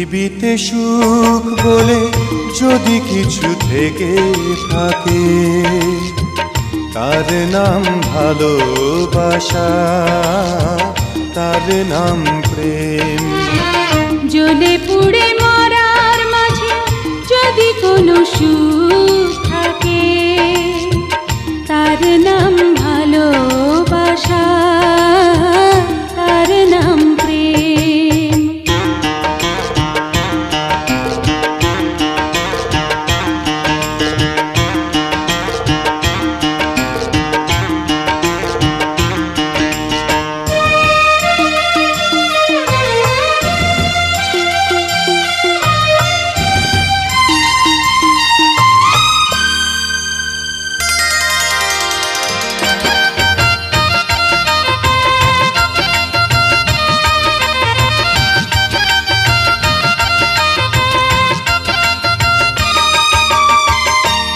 পৃথিবীতে সুখ বলে যদি কিছু থেকে থাকে, তার নাম ভালোবাসা, তার নাম প্রেম। জ্বলে পুড়ে মরার মাঝে যদি কোনো সুখ থাকে, তার নাম ভালোবাসা, তার নাম প্রেম।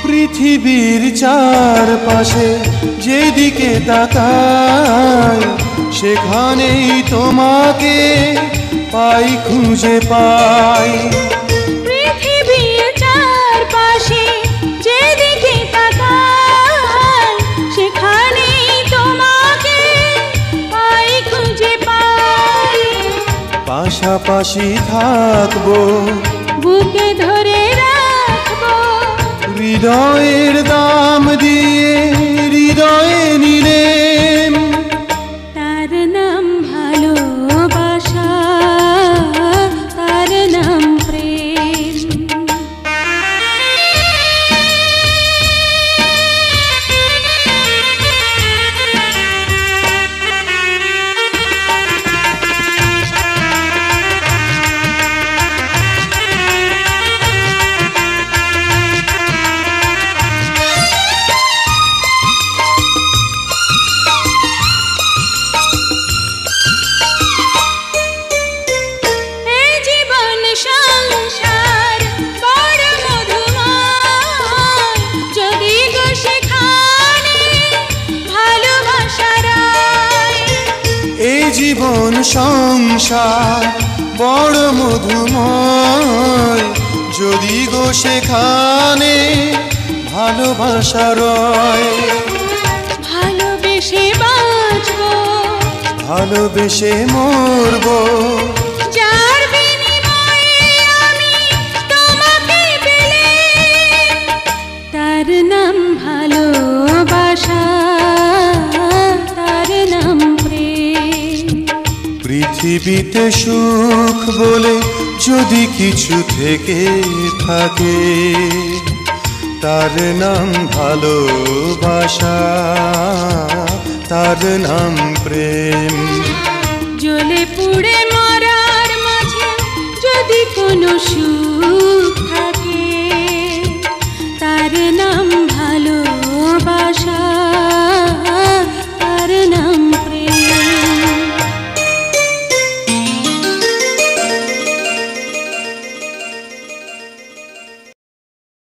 পৃথিবীর চারপাশে যেদিকে তাকাই, সেখানেই তোমাকে পাই, খুঁজে পাই। পৃথিবীর চারপাশে যেদিকে তাকাই, সেখানেই তোমাকে পাই, খুঁজে পাই। পাশাপাশি থাকবো, বুকে ধরে রাখবো, হৃদয়ের দাম দিয়ে হৃদয়ে নিলেম। তার নাম ভালোবাসা, তার নাম প্রেম। সংসার বড় মধুময়, যদি গো সেখানে ভালোবাসা রয়। এই জীবন সংসার বড় মধুময়, যদি গো সেখানে ভালোবাসা রয়। ভালোবেসে বাঁচবো, ভালোবেসে মরবো, যার বিনিময়ে আমি তোমাকে পেলাম, তার নাম ভালোবাসা, তার নাম প্রেম। পৃথিবীতে সুখ বলে যদি কিছু থেকে থাকে, তার নাম ভালোবাসা, তার নাম প্রেম। জ্বলে পুড়ে মরার মাঝে যদি কোনো সুখ থাকে,